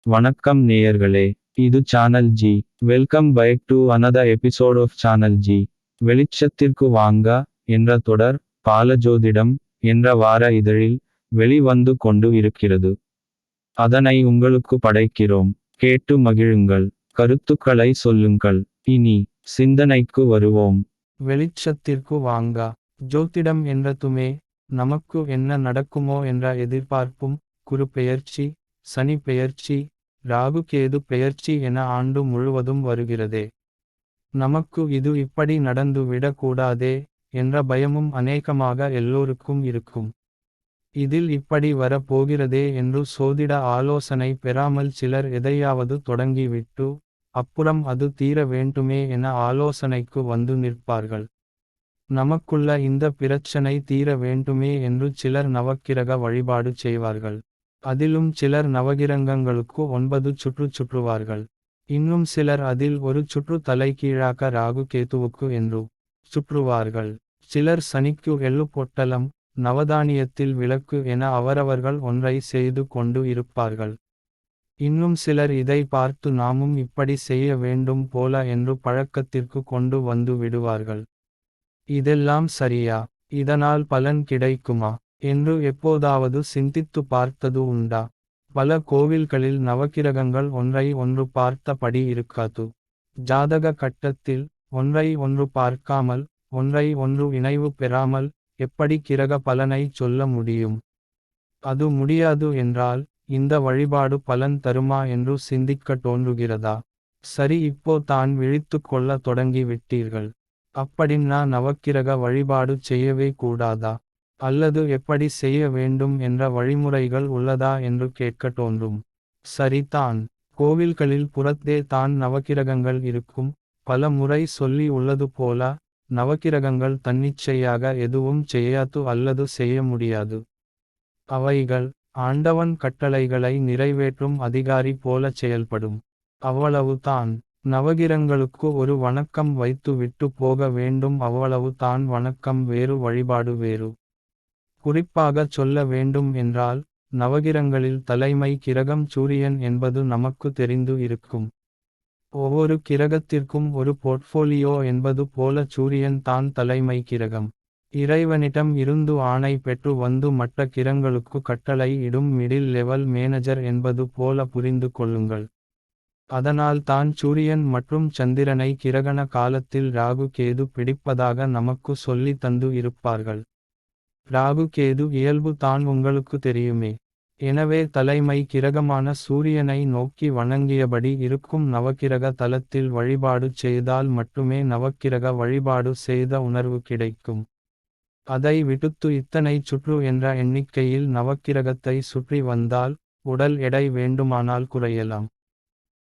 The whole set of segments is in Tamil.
வணக்கம் நேயர்களே, இது channel G. Welcome back to another episode of channel G. வெளிச்சத்திற்கு வாங்க என்ற தொடர் பாலஜோதிடம் என்ற வார இதழில் வெளிவந்து கொண்டு இருக்கிறது. அதனை உங்களுக்கு படைக்கிறோம். கேட்டு மகிழுங்கள். கருத்துக்களை சொல்லுங்கள். இனி சிந்தனைக்கு வருவோம். வெளிச்சத்திற்கு வாங்க. ஜோதிடம் என்றதுமே நமக்கு என்ன நடக்குமோ என்ற எதிர்பார்ப்பும், குரு பெயர்ச்சி, சனி பெயர்ச்சி, ராகு கேது பெயர்ச்சி என ஆண்டு முழுவதும் வருகிறதே. நமக்கு இது இப்படி நடந்து விடக்கூடாதே என்ற பயமும் அநேகமாக எல்லோருக்கும் இருக்கும். இதில் இப்படி வர போகிறதே என்று சோதிட ஆலோசனை பெறாமல் சிலர் எதையாவது தொடங்கிவிட்டு, அப்புறம் அது தீர வேண்டுமே என ஆலோசனைக்கு வந்து நிற்பார்கள். நமக்குள்ள இந்த பிரச்சனை தீர வேண்டுமே என்று சிலர் நவக்கிரக வழிபாடு செய்வார்கள். அதிலும் சிலர் நவகிரகங்களுக்கு 9 சுற்று சுற்றுவார்கள். இன்னும் சிலர் அதில் ஒரு சுற்று தலைகீழாக ராகு கேதுவுக்கு என்று சுற்றுவார்கள். சிலர் சனிக்கு எள்ளு பொட்டலம், நவதானியத்தில் விளக்கு என அவரவர்கள் ஒன்றை செய்து கொண்டு இருப்பார்கள். இன்னும் சிலர் இதை பார்த்து நாமும் இப்படி செய்ய வேண்டும் போல என்று பழக்கத்திற்கு கொண்டு வந்து விடுவார்கள். இதெல்லாம் சரியா? இதனால் பலன் கிடைக்குமா என்று எப்போதாவது சிந்தித்து பார்த்தது உண்டா? பல கோவில்களில் நவக்கிரகங்கள் ஒன்றை ஒன்று பார்த்தபடி இருக்காது. ஜாதக கட்டத்தில் ஒன்றை ஒன்று பார்க்காமல், ஒன்றை ஒன்று இணைவு பெறாமல் எப்படி கிரக பலனை சொல்ல முடியும்? அது முடியாது என்றால் இந்த வழிபாடு பலன் தருமா என்று சிந்திக்க தோன்றுகிறதா? சரி, இப்போ தான் விழித்து கொள்ள தொடங்கி விட்டீர்கள். அப்படின்னா நவக்கிரக வழிபாடு செய்யவே கூடாதா? அல்லது எப்படி செய்ய வேண்டும் என்ற வழிமுறைகள் உள்ளதா என்று கேட்க தோன்றும். சரிதான். கோவில்களில் புறத்தே தான் நவக்கிரகங்கள் இருக்கும். பல முறை சொல்லி உள்ளது போல, நவக்கிரகங்கள் தன்னிச்சையாக எதுவும் செய்யாது அல்லது செய்ய முடியாது. அவைகள் ஆண்டவன் கட்டளைகளை நிறைவேற்றும் அதிகாரி போல செயல்படும். அவ்வளவுதான். நவகிரகங்களுக்கு ஒரு வணக்கம் வைத்து விட்டு போக வேண்டும், அவ்வளவு தான். வணக்கம் வேறு, வழிபாடு வேறு. குறிப்பாக சொல்ல வேண்டும் என்றால், நவகிரகங்களில் தலைமை கிரகம் சூரியன் என்பது நமக்கு தெரிந்து இருக்கும். ஒவ்வொரு கிரகத்திற்கும் ஒரு போர்ட்ஃபோலியோ என்பது போல சூரியன் தான் தலைமை கிரகம். இறைவனிடம் இருந்து ஆணை பெற்று வந்து மற்ற கிரகங்களுக்கு கட்டளை இடும் மிடில் லெவல் மேனேஜர் என்பது போல புரிந்து கொள்ளுங்கள். அதனால் தான் சூரியன் மற்றும் சந்திரனை கிரகண காலத்தில் ராகு கேது பிடிப்பதாக நமக்கு சொல்லி தந்து இருப்பார்கள். ராகு கேது இயல்பு தான் உங்களுக்கு தெரியுமே. எனவே தலைமை கிரகமான சூரியனை நோக்கி வணங்கியபடி இருக்கும் நவக்கிரக தலத்தில் வழிபாடு செய்தால் மட்டுமே நவக்கிரக வழிபாடு செய்த உணர்வு கிடைக்கும். அதை விடுத்து இத்தனை சுற்று என்ற எண்ணிக்கையில் நவக்கிரகத்தை சுற்றி வந்தால் உடல் எடை வேண்டுமானால் குறையலாம்.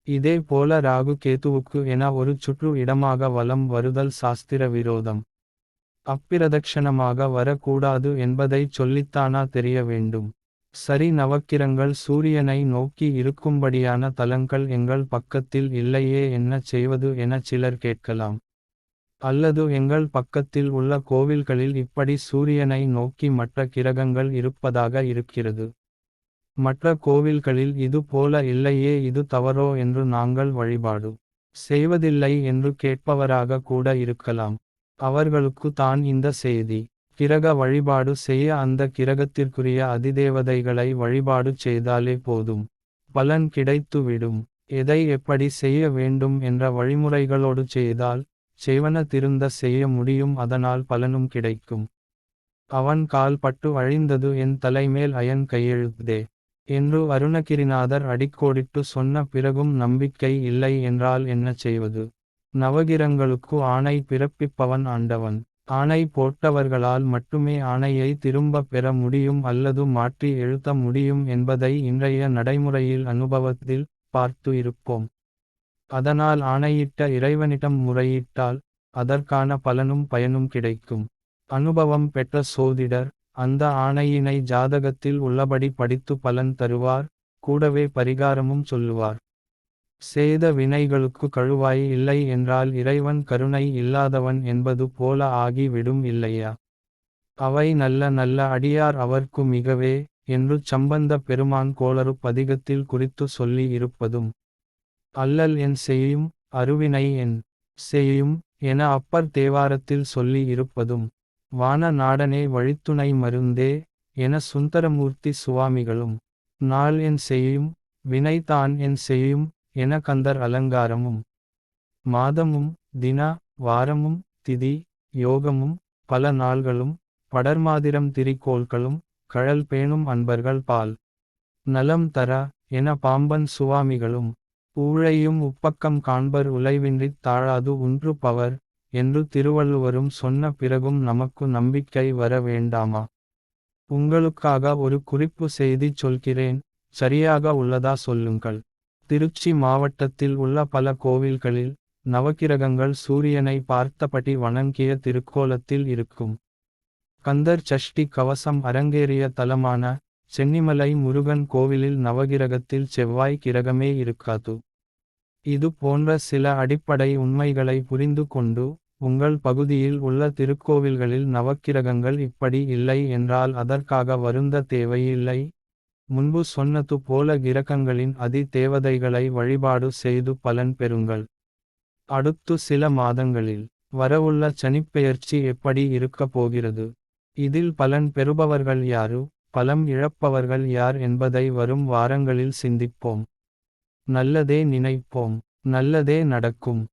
இதே போல ராகு கேதுவுக்கு என ஒரு சுற்று இடமாக வலம் வருதல் சாஸ்திர விரோதம். அப்பிரதட்சணமாக வரக்கூடாது என்பதை சொல்லித்தானா தெரிய வேண்டும்? சரி, நவக்கிரகங்கள் சூரியனை நோக்கி இருக்கும்படியான தலங்கள் எங்கள் பக்கத்தில் இல்லையே, என்ன செய்வது என சிலர் கேட்கலாம். அல்லது எங்கள் பக்கத்தில் உள்ள கோவில்களில் இப்படி சூரியனை நோக்கி மற்ற கிரகங்கள் இருப்பதாக இருக்கிறது. மற்ற கோவில்களில் இது போல இல்லையே, இது தவறோ என்று நாங்கள் வழிபாடு செய்வதில்லை என்று கேட்பவராக கூட இருக்கலாம். அவர்களுக்கு தான் இந்த செய்தி. கிரக வழிபாடு செய்ய அந்த கிரகத்திற்குரிய அதிதேவதைகளை வழிபாடு செய்தாலே போதும், பலன் கிடைத்துவிடும். எதை எப்படி செய்ய வேண்டும் என்ற வழிமுறைகளோடு செய்தால் செய்வன திருந்த செய்ய முடியும், அதனால் பலனும் கிடைக்கும். அவன் கால் பட்டு அழிந்தது, என் தலைமேல் அயன் கையெழுத்தே என்று அருணகிரிநாதர் அடிக்கோடிட்டு சொன்ன பிறகும் நம்பிக்கை இல்லை என்றால் என்ன செய்வது? நவகிரகங்களுக்கு ஆணை பிறப்பிப்பவன் ஆண்டவன். ஆணை போட்டவர்களால் மட்டுமே ஆணையை திரும்ப பெற முடியும் அல்லது மாற்றி எழுத முடியும் என்பதை இன்றைய நடைமுறையில் அனுபவத்தில் பார்த்து இருப்போம். அதனால் ஆணையிட்ட இறைவனிடம் முறையிட்டால் அதற்கான பலனும் பயனும் கிடைக்கும். அனுபவம் பெற்ற சோதிடர் அந்த ஆணையினை ஜாதகத்தில் உள்ளபடி படித்து பலன் தருவார், கூடவே பரிகாரமும் சொல்லுவார். செய்த வினைகளுக்கு கழுவாய் இல்லை என்றால் இறைவன் கருணை இல்லாதவன் என்பது போல ஆகி விடும் இல்லையா? அவை நல்ல நல்ல அடியார் அவர்க்கு மிகவே என்று சம்பந்த பெருமான் கோளறு பதிகத்தில் குறித்து சொல்லி இருப்பதும் அல்லல் என் செய்யும் அருவினை என் செய்யும் என அப்பர் தேவாரத்தில் சொல்லி இருப்பதும் வான நாடனே வழித்துணை மருந்தே என சுந்தரமூர்த்தி சுவாமிகளும் நாள் என் செய்யும் வினைதான் என் செய்யும் என கந்தர் அலங்காரமும் மாதமும் தின வாரமும் திதி யோகமும் பல நாள்களும் படர்மாதிரம் திரிகோள்களும் கழல் பேணும் அன்பர்கள் பால் நலம் தர என பாம்பன் சுவாமிகளும் ஊழையும் உப்பக்கம் காண்பர் உலைவின்றித் தாழாது உன்று பவர் என்று திருவள்ளுவரும் சொன்ன பிறகும் நமக்கு நம்பிக்கை வர வேண்டாமா? உங்களுக்காக ஒரு குறிப்பு செய்தி சொல்கிறேன், சரியாக உள்ளதா சொல்லுங்கள். திருச்சி மாவட்டத்தில் உள்ள பல கோவில்களில் நவக்கிரகங்கள் சூரியனை பார்த்தபடி வணங்கிய திருக்கோலத்தில் இருக்கும். கந்தர் சஷ்டி கவசம் அரங்கேறிய தலமான சென்னிமலை முருகன் கோவிலில் நவகிரகத்தில் செவ்வாய் கிரகமே இருக்காது. இது போன்ற சில அடிப்படை உண்மைகளை புரிந்து கொண்டு உங்கள் பகுதியில் உள்ள திருக்கோவில்களில் நவக்கிரகங்கள் இப்படி இல்லை என்றால் அதற்காக வருந்த தேவையில்லை. முன்பு சொன்னது போல கிரகங்களின் அதி தேவதைகளை வழிபாடு செய்து பலன் பெறுங்கள். அடுத்து சில மாதங்களில் வரவுள்ள சனிப்பெயர்ச்சி எப்படி இருக்கப் போகிறது, இதில் பலன் பெறுபவர்கள் யாரு, பலம் இழப்பவர்கள் யார் என்பதை வரும் வாரங்களில் சிந்திப்போம். நல்லதே நினைப்போம், நல்லதே நடக்கும்.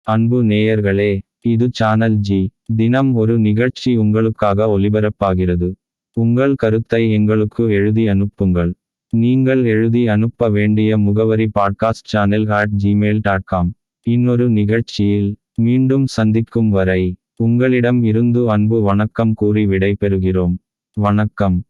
அன்பு நேயர்களே, இது சேனல் ஜி. தினம் ஒரு நிகழ்ச்சி உங்களுக்காக ஒலிபரப்பாகிறது. உங்கள் கருத்தை எங்களுக்கு எழுதி அனுப்புங்கள். நீங்கள் எழுதி அனுப்ப வேண்டிய முகவரி podcastchannel@gmail.com. இன்னொரு நிகழ்ச்சியில் மீண்டும் சந்திக்கும் வரை உங்களிடம் இருந்து அன்பு வணக்கம் கூறி விடை பெறுகிறோம். வணக்கம்.